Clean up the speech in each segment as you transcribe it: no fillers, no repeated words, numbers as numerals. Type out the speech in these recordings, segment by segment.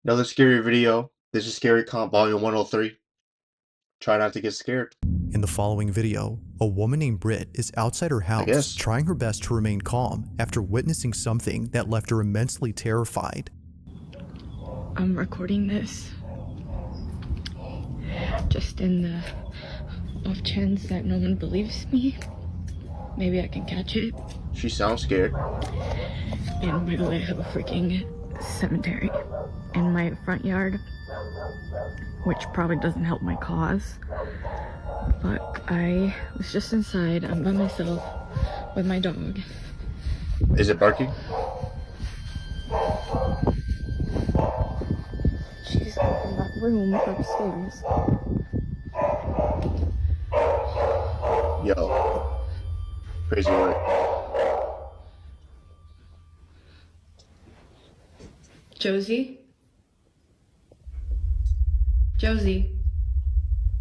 Another scary video. This is Scary Comp Volume 103. Try not to get scared, In the following video, a woman named Britt is outside her I house guess. trying her best to remain calm after witnessing something that left her immensely terrified. I'm recording this just in the off chance that no one believes me. Maybe I can catch it. She sounds scared. And by the way, I have a freaking cemetery in my front yard, which probably doesn't help my cause. But I was just inside. I'm by myself with my dog. Is it barking? She's in that room upstairs. Yo. Crazy work. Josie? Josie?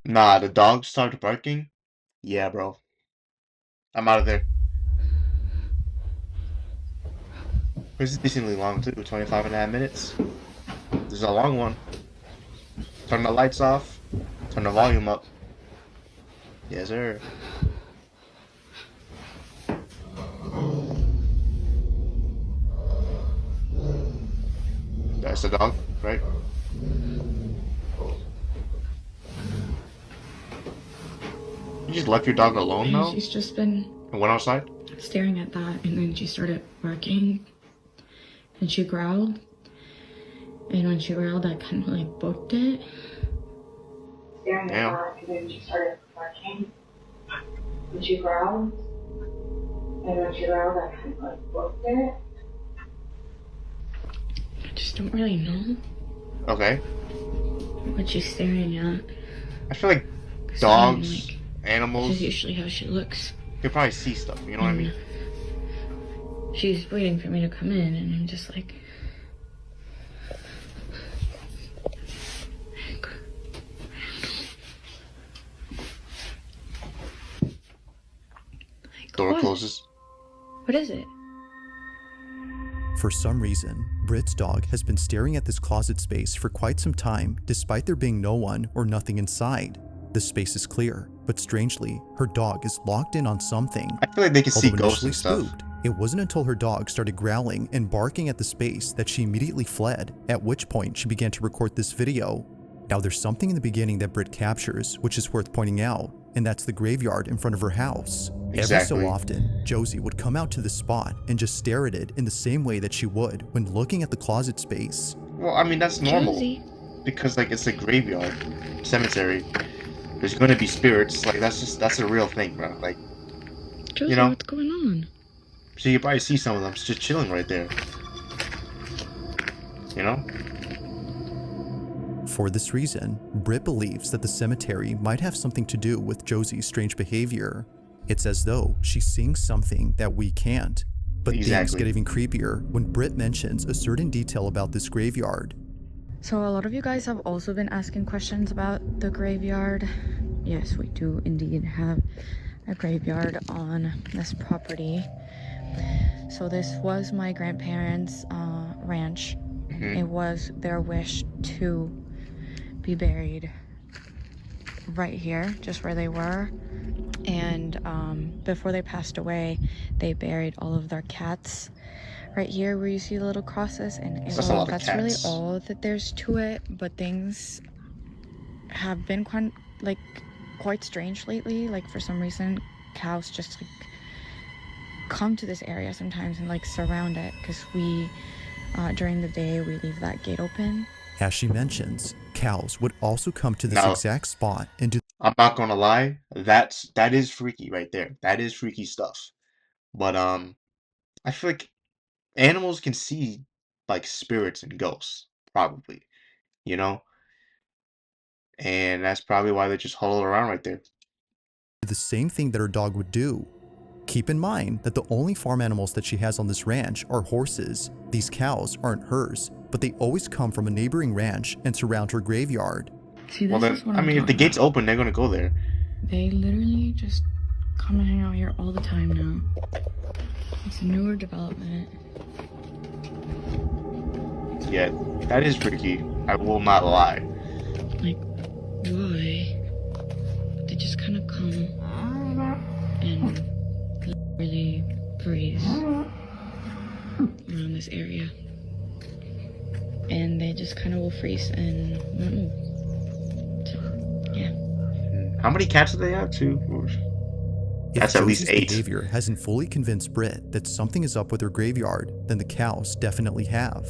Nah, the dog started barking? Yeah, bro. I'm out of there. This is decently long, too. 25.5 minutes. This is a long one. Turn the lights off. Turn the volume up. Yes, sir. That's the dog, right? You just left your dog alone, though? She's just been And went outside? staring at that, and then she started barking, and she growled, and when she growled, I kind of like booked it. Staring Damn. at that, and then she started barking, and she growled, and when she growled, I kind of like booked it. I just don't really know Okay. what she's staring at. I feel like 'Cause dogs, I mean, like, animals, this is usually how she looks. you can probably see stuff, you know what I mean? She's waiting for me to come in, and I'm just like, Door what? closes. What is it? For some reason, Britt's dog has been staring at this closet space for quite some time despite there being no one or nothing inside. The space is clear, but strangely, her dog is locked in on something. I feel like they can see Although ghosts initially and stuff. spooked, it wasn't until her dog started growling and barking at the space that she immediately fled, at which point she began to record this video. Now there's something in the beginning that Britt captures which is worth pointing out, and that's the graveyard in front of her house. Every Exactly. so often, Josie would come out to the spot and just stare at it in the same way that she would when looking at the closet space. Well, I mean, that's normal. Josie. Because, like, it's a graveyard, cemetery. There's gonna be spirits. Like, that's a real thing, bro. Like, Josie, know? what's going on? so you probably see some of them just chilling right there. You know? For this reason, Britt believes that the cemetery might have something to do with Josie's strange behavior. It's as though she's seeing something that we can't. But things Exactly. get even creepier when Britt mentions a certain detail about this graveyard. So a lot of you guys have also been asking questions about the graveyard. Yes, we do indeed have a graveyard on this property. So this was my grandparents' ranch. Mhm. It was their wish to be buried right here, just where they were. And before they passed away, they buried all of their cats right here where you see the little crosses, and That's a lot of that's really cats. all that there's to it. But things have been quite strange lately. Like, for some reason, cows just like come to this area sometimes and like surround it, because we during the day we leave that gate open. As she mentions, cows would also come to this Now- exact spot and do I'm not gonna lie. That is freaky right there. That is freaky stuff. But, I feel like animals can see, like, spirits and ghosts. Probably. You know? And that's probably why they just huddle around right there. the same thing that her dog would do. Keep in mind that the only farm animals that she has on this ranch are horses. These cows aren't hers, but they always come from a neighboring ranch and surround her graveyard. See, this Well, then, is what I I'm mean, if the talking gate's about. open, they're gonna go there. They literally just come and hang out here all the time now. It's a newer development. Yeah, that is freaky. I will not lie. Like, why? They just kind of come and really breathe around this area. And they just kind of will freeze and won't move. So, yeah. How many cats do they have? 2? If That's at least Josie's 8. behavior hasn't fully convinced Britt that something is up with her graveyard, then the cows definitely have.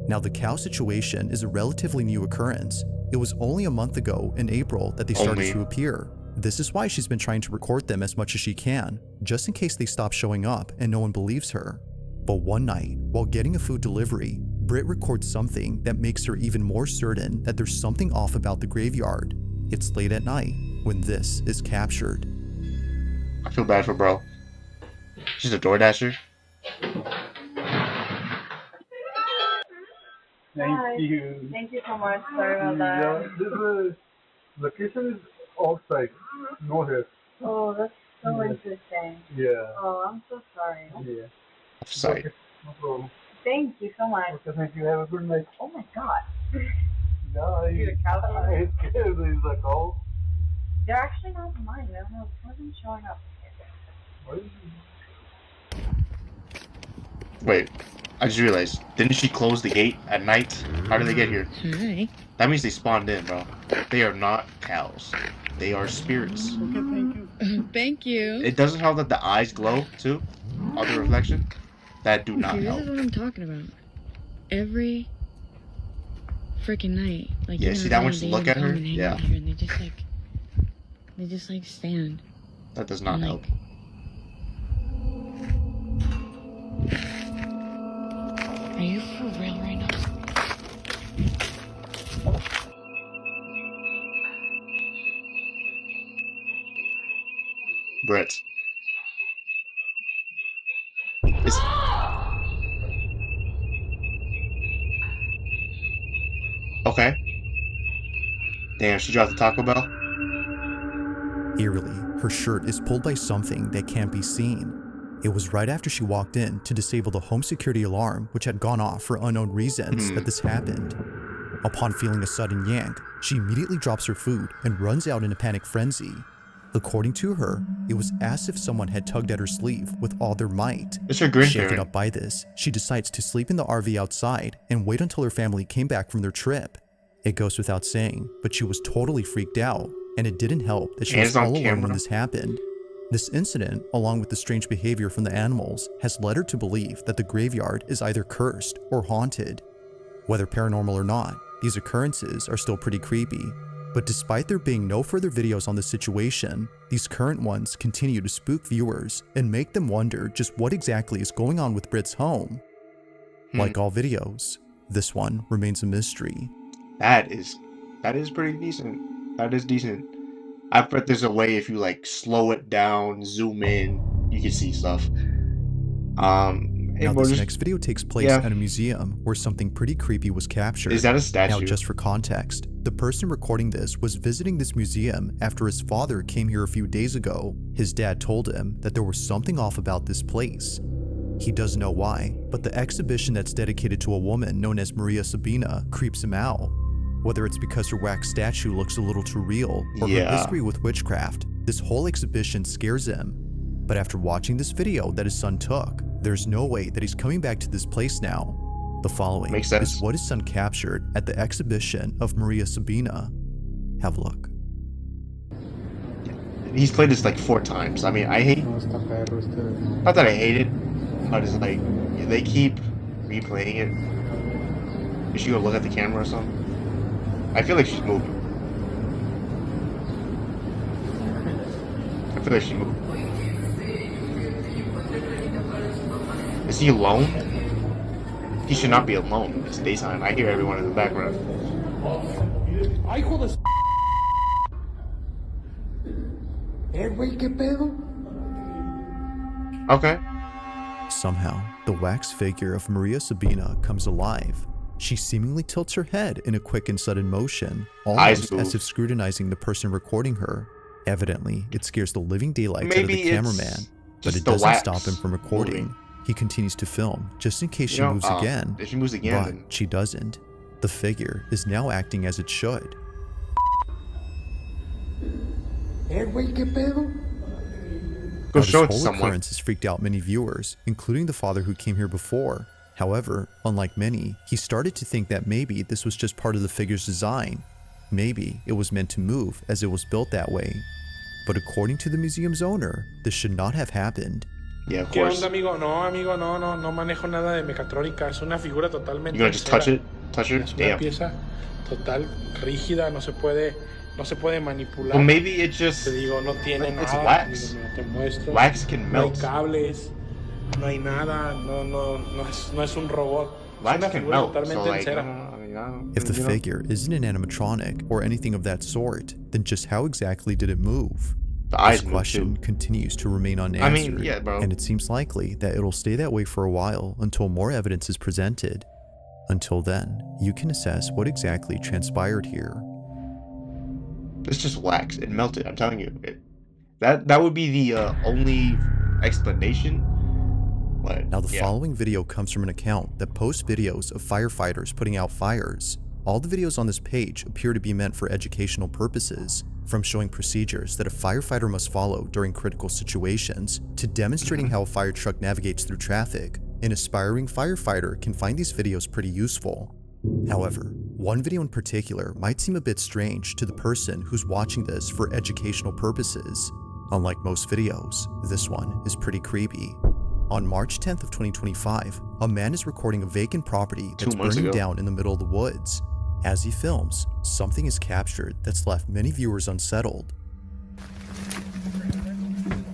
Now, the cow situation is a relatively new occurrence. It was only a month ago, in April, that they started to appear. This is why she's been trying to record them as much as she can, just in case they stop showing up and no one believes her. But one night, while getting a food delivery, Britt records something that makes her even more certain that there's something off about the graveyard. It's late at night when this is captured. I feel bad for bro. She's a DoorDasher. Thank you. Thank you so much. Sorry about that. Yeah, this location is outside, no here. Oh, that's so Yes. interesting. Yeah. Oh, I'm so sorry. Yeah. Offsite. Okay, no problem. Thank you so much. Okay, thank you. Have a good night. Oh my god. Yeah, See the cow there? it's scared. There's a cow. They're actually not mine. I don't know. It wasn't showing up. What is Wait, I just realized. Didn't she close the gate at night? How did they get here? Hi. That means they spawned in, bro. They are not cows. They are spirits. Okay, thank you. Thank you. It doesn't help that the eyes glow, too. On the reflection. That do not See, this help. is what I'm talking about. Every freaking night. Like, Yeah, even see on that a one? Just day, look they at her? come and hang Yeah. out here, and they just like stand. That does not and, help. like, are you for real right now? Brett. It's... Okay. Damn, she dropped the Taco Bell? Eerily, her shirt is pulled by something that can't be seen. It was right after she walked in to disable the home security alarm, which had gone off for unknown reasons, that this happened. Upon feeling a sudden yank, she immediately drops her food and runs out in a panic frenzy. According to her, it was as if someone had tugged at her sleeve with all their might. It's her Shaken grandparent. up by this, she decides to sleep in the RV outside and wait until her family came back from their trip. It goes without saying, but she was totally freaked out, and it didn't help that she And was it's on all alone camera. when this happened. This incident, along with the strange behavior from the animals, has led her to believe that the graveyard is either cursed or haunted. Whether paranormal or not, these occurrences are still pretty creepy. But despite there being no further videos on the situation, these current ones continue to spook viewers and make them wonder just what exactly is going on with Britt's home. Like all videos, this one remains a mystery. That is pretty decent. That is decent. I bet there's a way if you like slow it down, zoom in, you can see stuff. Now we'll this just- next video takes place yeah. at a museum where something pretty creepy was captured. Is that a Now statue? just for context, the person recording this was visiting this museum after his father came here a few days ago. His dad told him that there was something off about this place. He doesn't know why, but the exhibition that's dedicated to a woman known as Maria Sabina creeps him out. Whether it's because her wax statue looks a little too real or Yeah. her history with witchcraft, this whole exhibition scares him. But after watching this video that his son took, there's no way that he's coming back to this place now. The following Makes sense. is what his son captured at the exhibition of Maria Sabina. Have a look. He's played this like 4 times. I mean, I hate. Not that I hate it, but it's like they keep replaying it. Is she gonna look at the camera or something? I feel like she's moving. I feel like she's moving. Is he alone? He should not be alone. It's daytime. I hear everyone in the background. ¡Ay, hijo de güey, qué pedo! Okay. Somehow, the wax figure of Maria Sabina comes alive. She seemingly tilts her head in a quick and sudden motion, Eyes almost move. as if scrutinizing the person recording her. Evidently, it scares the living daylights out of Maybe the it's cameraman, but just it the doesn't wax stop him from recording. moving. He continues to film, just in case she You know, moves again. if she moves again, But then she doesn't. The figure is now acting as it should. Edwin, ¿qué pedo? Go Now, show it this to whole someone. occurrence has freaked out many viewers, including the father who came here before. However, unlike many, he started to think that maybe this was just part of the figure's design. Maybe it was meant to move as it was built that way. But according to the museum's owner, this should not have happened. Yeah, of ¿Qué course. onda, amigo? No, amigo, no manejo nada de mecatrónica. Es una figura totalmente You gonna just entera. touch it? Touch her? Es una Damn. pieza total rígida, no se puede manipular. Well, maybe it just... Te digo, no tiene It's nada. wax. Digo, mira, te muestro. Wax can No hay melt. cables, no hay nada, no es un robot. Es Wax una can figura melt. totalmente So, like, entera. If the figure isn't an animatronic or anything of that sort, then just how exactly did it move? The eyes This move question too. continues to remain unanswered, yeah, bro. and it seems likely that it'll stay that way for a while until more evidence is presented. Until then, you can assess what exactly transpired here. It's just wax. It melted. I'm telling you. That would be the only explanation. But Now, the yeah. following video comes from an account that posts videos of firefighters putting out fires. All the videos on this page appear to be meant for educational purposes, from showing procedures that a firefighter must follow during critical situations, to demonstrating how a fire truck navigates through traffic. An aspiring firefighter can find these videos pretty useful. However, one video in particular might seem a bit strange to the person who's watching this for educational purposes. Unlike most videos, this one is pretty creepy. On March 10th of 2025, a man is recording a vacant property that's 2 months burning ago. down in the middle of the woods. As he films, something is captured that's left many viewers unsettled.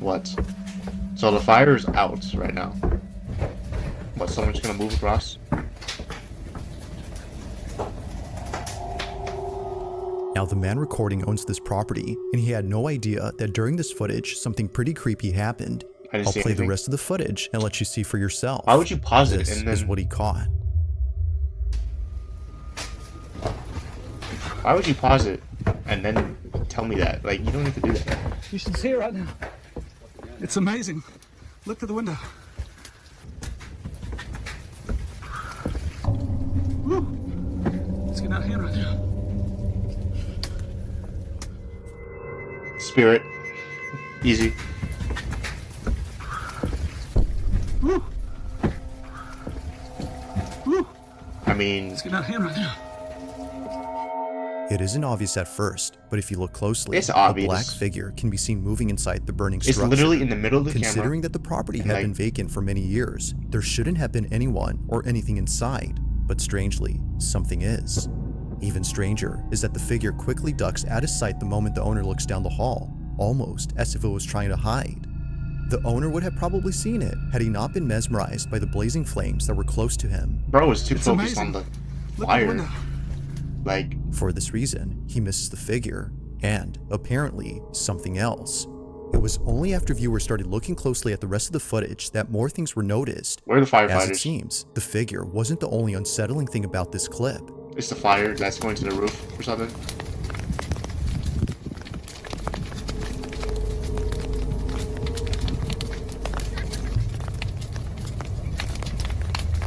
What? So the fire's out right now. What, someone's gonna move across? Now, the man recording owns this property, and he had no idea that during this footage, something pretty creepy happened. I didn't I'll see play the anything. rest of the footage and let you see for yourself. Why would you pause it This and is then... what he caught. Why would you pause it and then tell me that? Like, you don't need to do that. You should see it right now. It's amazing. Look through the window. Woo. It's getting out of hand right now. Spirit. Easy. Woo. Woo. I mean, It's getting out of hand right now. It isn't obvious at first, but if you look closely, It's obvious. a black figure can be seen moving inside the burning it's structure. literally in the middle of the Considering camera. that the property and, had like- been vacant for many years, there shouldn't have been anyone or anything inside. But strangely, something is. Even stranger is that the figure quickly ducks out of sight the moment the owner looks down the hall, almost as if it was trying to hide. The owner would have probably seen it had he not been mesmerized by the blazing flames that were close to him. Bro was too It's focused amazing. on the Look through the fire. window. Like, For this reason, he misses the figure, and, apparently, something else. It was only after viewers started looking closely at the rest of the footage that more things were noticed. where are the As it firefighters? seems, the figure wasn't the only unsettling thing about this clip. It's the fire that's going to the roof or something.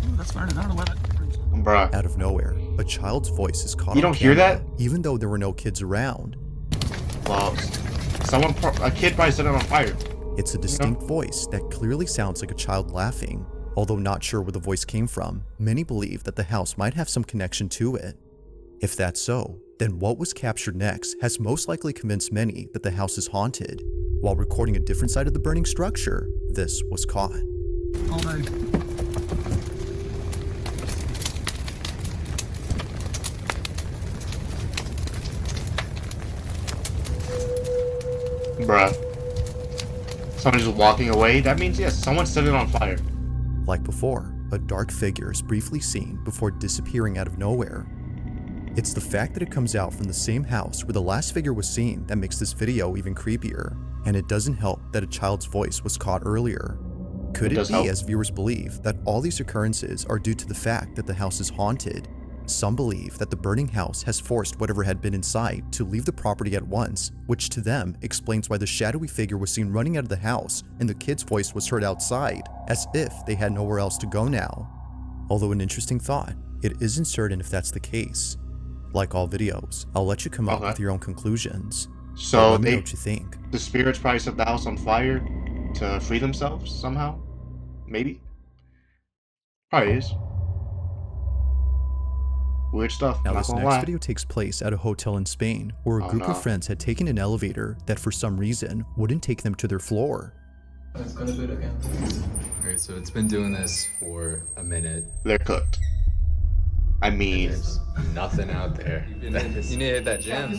Ooh, that's firing. I don't know why that brings. Bruh. Out of nowhere, a child's voice is caught You on don't hear camera, that? even though there were no kids around. Well, a kid probably set it on fire. It's a distinct voice that clearly sounds like a child laughing. Although not sure where the voice came from, many believe that the house might have some connection to it. If that's so, then what was captured next has most likely convinced many that the house is haunted. While recording a different side of the burning structure, this was caught. All day. Bruh. Someone just walking away? That means, yes, someone set it on fire. Like before, a dark figure is briefly seen before disappearing out of nowhere. It's the fact that it comes out from the same house where the last figure was seen that makes this video even creepier, and it doesn't help that a child's voice was caught earlier. Could It it does be, help. as viewers believe, that all these occurrences are due to the fact that the house is haunted? Some believe that the burning house has forced whatever had been inside to leave the property at once, which to them explains why the shadowy figure was seen running out of the house and the kid's voice was heard outside, as if they had nowhere else to go now. Although an interesting thought, it isn't certain if that's the case. Like all videos, I'll let you come up Okay. with your own conclusions. But So let me know what you think. the spirits probably set the house on fire to free themselves somehow. Maybe. Probably is. Weird stuff. Now, I'm not this gonna next lie. video takes place at a hotel in Spain, where a Oh group of no. friends had taken an elevator that for some reason wouldn't take them to their floor. It's gonna do it again. Okay, so it's been doing this for a minute. They're cooked. I mean, There's nothing out there. You need to hit that gym.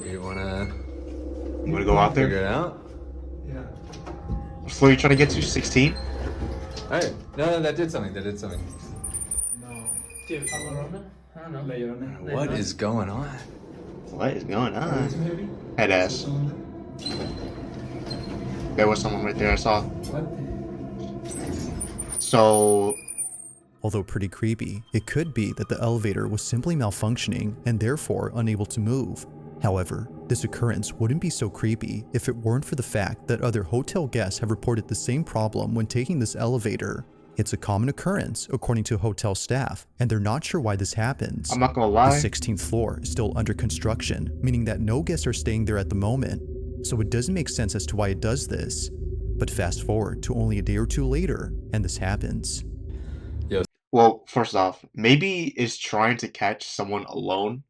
You wanna go out figure there? it out? Yeah. What floor are you trying to get to? 16? Alright. No, that did something. That did something. No. Dude, I don't know. La Llorona. What is going on? What is going on? Head ass. There was someone right there I saw. So, Although pretty creepy, it could be that the elevator was simply malfunctioning and therefore unable to move. However, this occurrence wouldn't be so creepy if it weren't for the fact that other hotel guests have reported the same problem when taking this elevator. It's a common occurrence, according to hotel staff, and they're not sure why this happens. I'm not gonna The lie. 16th floor is still under construction, meaning that no guests are staying there at the moment, so it doesn't make sense as to why it does this. But fast forward to only a day or two later, and this happens. Well, first off, maybe it's trying to catch someone alone.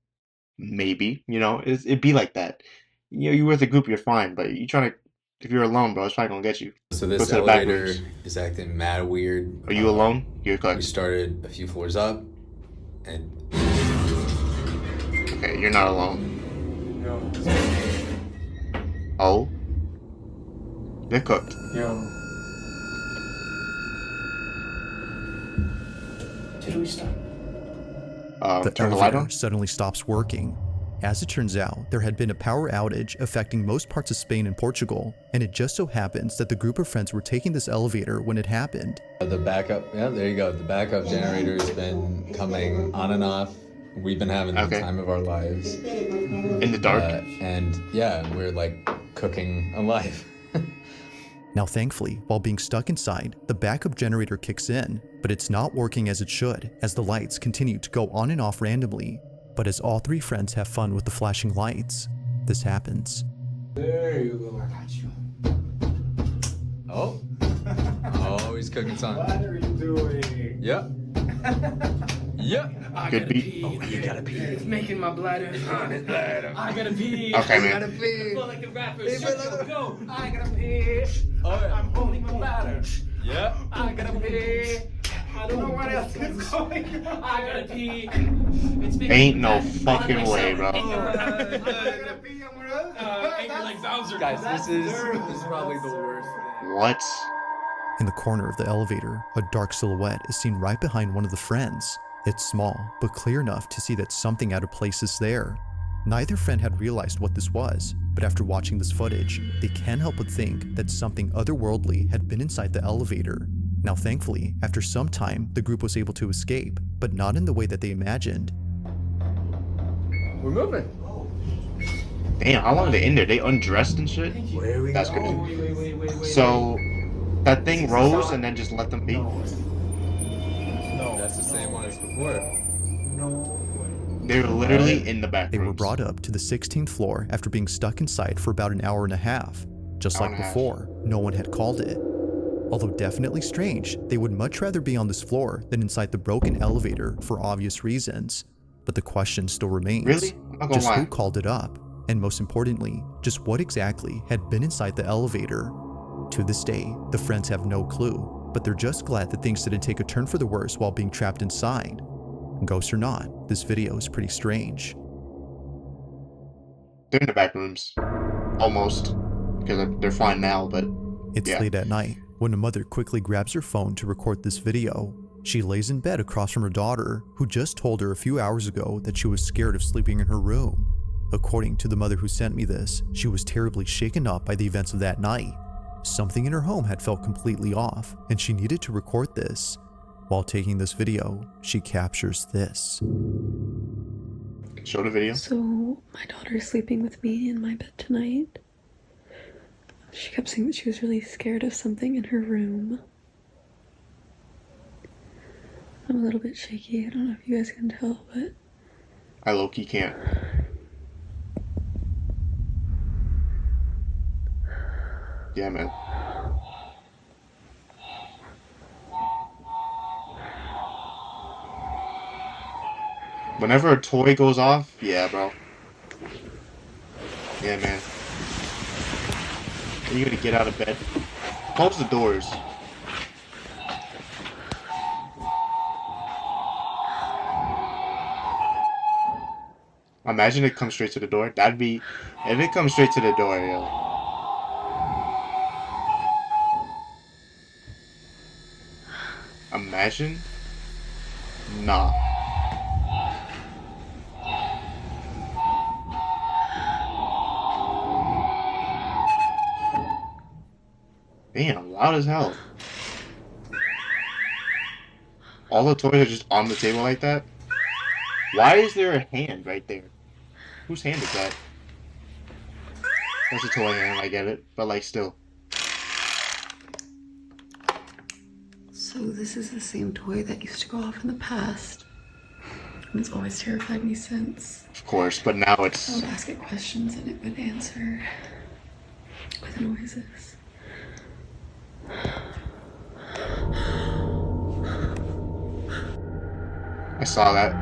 Maybe, it'd be like that. You with a group, you're fine, but if you're alone, bro, it's probably gonna get you. So Go this to the back elevator rooms. is acting mad weird. Are you alone? You're We cooked. started a few floors up, and Okay, you're not alone. Oh? They're cooked. Did we stop? The Turn the light elevator on? suddenly stops working. As it turns out, there had been a power outage affecting most parts of Spain and Portugal, and it just so happens that the group of friends were taking this elevator when it happened. the backup. Yeah, there you go. The backup generator's been coming on and off. We've been having the Okay. time of our lives. In the dark? And yeah, we're like cooking alive. Now thankfully, while being stuck inside, the backup generator kicks in, but it's not working as it should, as the lights continue to go on and off randomly. But as all three friends have fun with the flashing lights, this happens. There you go. I got you. Oh. Oh, he's cooking something. What are you doing? Yep. Yep. Good beat. Oh, you gotta pee. It's making my bladder. I gotta pee. Okay, man. I gotta pee. I feel like the rappers. Go. I gotta pee. Oh, yeah. I'm holding my bladder. Yep. I gotta pee. I don't know what else is going on. I gotta pee. It's making Ain't me no mad. fucking way, bro. I gotta pee. Angry like Bowser. Guys, this is probably the worst thing. What? In the corner of the elevator, a dark silhouette is seen right behind one of the friends. It's small, but clear enough to see that something out of place is there. Neither friend had realized what this was, but after watching this footage, they can't help but think that something otherworldly had been inside the elevator. Now thankfully, after some time, the group was able to escape, but not in the way that they imagined. We're moving. Damn, how long are they in there? They undressed and shit? Where we That's go? good. Wait. So, that thing rose and then just let them be? No. That's the same one as before. No. They were literally in the back They were rooms. brought up to the 16th floor after being stuck inside for about an hour and a half. Just Hour like and a half. before, no one had called it. Although definitely strange, they would much rather be on this floor than inside the broken elevator for obvious reasons. But the question still remains. Really? I'm not gonna Just who lie. called it up? And most importantly, just what exactly had been inside the elevator? To this day, the friends have no clue, but they're just glad that things didn't take a turn for the worse while being trapped inside. Ghost or not, this video is pretty strange. They're in the back rooms. Almost. Because they're fine now, but It's yeah. late at night when a mother quickly grabs her phone to record this video. She lays in bed across from her daughter, who just told her a few hours ago that she was scared of sleeping in her room. According to the mother who sent me this, she was terribly shaken up by the events of that night. Something in her home had felt completely off, and she needed to record this. While taking this video, she captures this. Show the video. So, my daughter's sleeping with me in my bed tonight. She kept saying that she was really scared of something in her room. I'm a little bit shaky. I don't know if you guys can tell, but I low-key can't. Yeah, man. Whenever a toy goes off, yeah, bro. Yeah, man. Then you gotta get out of bed. Close the doors. Imagine it comes straight to the door. That'd be... If it comes straight to the door, yo. Imagine? Nah. Damn, loud as hell. All the toys are just on the table like that? Why is there a hand right there? Whose hand is that? That's a toy hand, I get it. But like, still. so this is the same toy that used to go off in the past. And it's always terrified me since. Of course, but now I it's... would ask it questions and it would answer with noises. I saw that.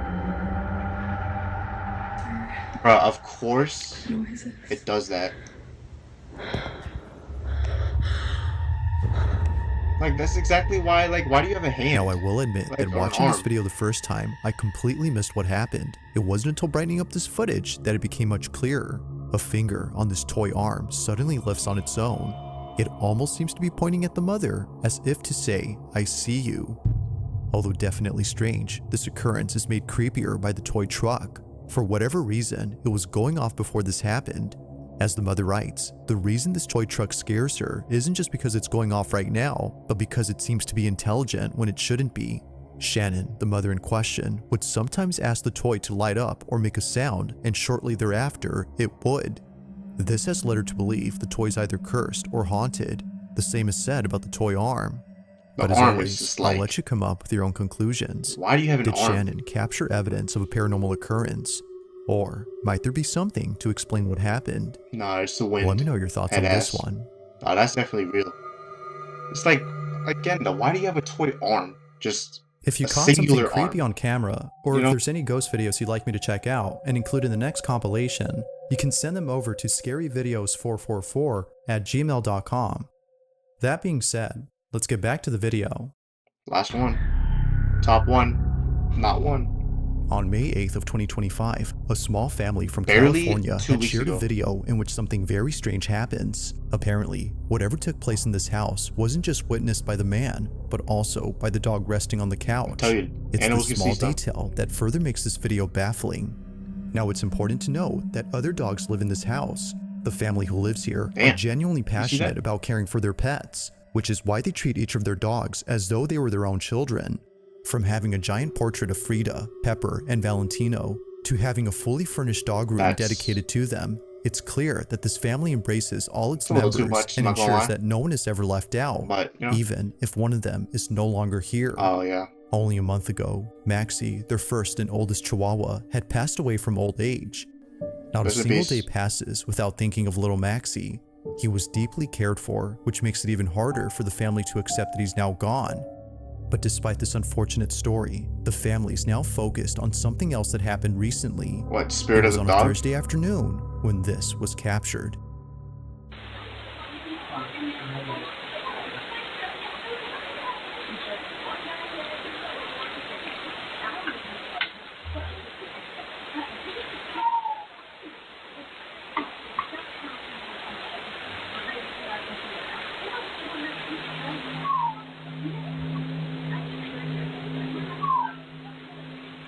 Bruh, of course Noises. it does that. Like, that's exactly why, like, why do you have a hand? Now, I will admit Like, that or an watching this arm. video the first time, I completely missed what happened. It wasn't until brightening up this footage that it became much clearer. A finger on this toy arm suddenly lifts on its own. It almost seems to be pointing at the mother, as if to say, "I see you." Although definitely strange, this occurrence is made creepier by the toy truck. For whatever reason, it was going off before this happened. As the mother writes, the reason this toy truck scares her isn't just because it's going off right now, but because it seems to be intelligent when it shouldn't be. Shannon, the mother in question, would sometimes ask the toy to light up or make a sound, and shortly thereafter, it would. This has led her to believe the toy's either cursed or haunted. The same is said about the toy arm. The But as arm is always, just I'll like... let you come up with your own conclusions. Why do you have an Did arm? Shannon capture evidence of a paranormal occurrence? Or might there be something to explain what happened? Nah, it's the wind. Let me know your thoughts on Head this ass. one. Nah, that's definitely real. It's like, again, though, why do you have a toy arm? Just If you a caught something singular creepy arm. on camera, or You if know? there's any ghost videos you'd like me to check out and include in the next compilation, you can send them over to scaryvideos444@gmail.com. That being said, let's get back to the video. Last one. Top one. Not one. On May 8th of 2025, a small family from Barely California 2 had weeks shared ago. a video in which something very strange happens. Apparently, whatever took place in this house wasn't just witnessed by the man, but also by the dog resting on the couch. Tell you, It's animals the can small see stuff. detail that further makes this video baffling. Now, it's important to note that other dogs live in this house. The family who lives here are Damn. genuinely that? passionate about caring for their pets, which is why they treat each of their dogs as though they were their own children. From having a giant portrait of Frida, Pepper, and Valentino, to having a fully furnished dog room dedicated to them, it's clear that this family embraces all its It's a little too members much, and not gonna ensures lie. that no one is ever left out, But, you know. even if one of them is no longer here. Oh, yeah. Only a month ago, Maxie, their first and oldest Chihuahua, had passed away from old age. Not Rest a in single peace. day passes without thinking of little Maxie. He was deeply cared for, which makes it even harder for the family to accept that he's now gone. But despite this unfortunate story, the family's now focused on something else that happened recently. What, spirit It of was the on dog? a Thursday afternoon when this was captured.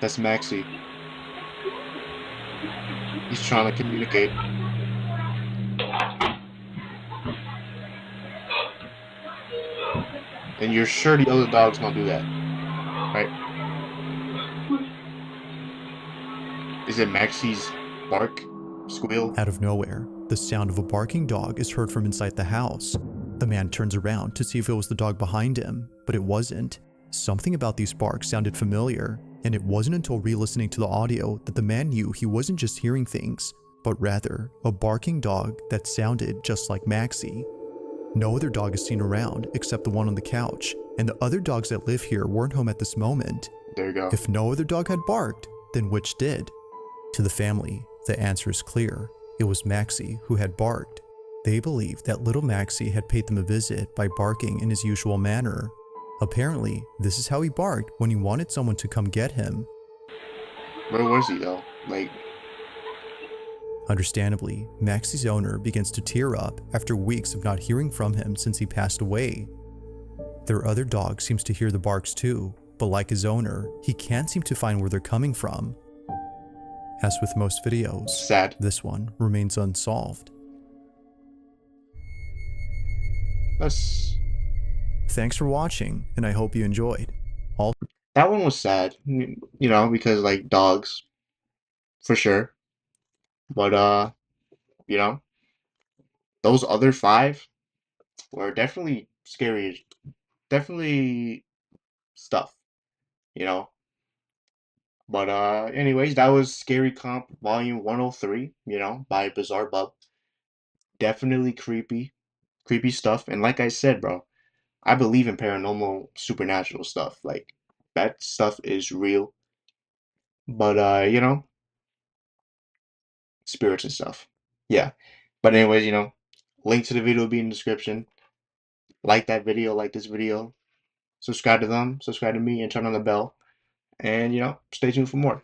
That's Maxie. He's trying to communicate. And you're sure the other dog's gonna do that, right? Is it Maxie's bark? Squeal? Out of nowhere, the sound of a barking dog is heard from inside the house. The man turns around to see if it was the dog behind him, but it wasn't. Something about these barks sounded familiar, and it wasn't until re-listening to the audio that the man knew he wasn't just hearing things, but rather a barking dog that sounded just like Maxie. No other dog is seen around except the one on the couch, and the other dogs that live here weren't home at this moment. There you go. If no other dog had barked, then which did? To the family, the answer is clear. It was Maxie who had barked. They believed that little Maxie had paid them a visit by barking in his usual manner. Apparently, this is how he barked when he wanted someone to come get him. Where was he though? Like, Understandably, Maxie's owner begins to tear up after weeks of not hearing from him since he passed away. Their other dog seems to hear the barks too, but like his owner, he can't seem to find where they're coming from. As with most videos, sad. this one remains unsolved. That's Thanks for watching, and I hope you enjoyed. that one was sad, you know, because like dogs, for sure. But you know, those other five were definitely scary, definitely stuff, you know. But anyways, that was Scary Comp Volume 103, you know, by Bizarre Bub. Definitely creepy stuff. And like I said, bro, I believe in paranormal, supernatural stuff. Like that stuff is real. But you know, spirits and stuff. Yeah. But anyways, you know, link to the video will be in the description. Like that video, like this video. Subscribe to them, subscribe to me, and turn on the bell. And you know, stay tuned for more.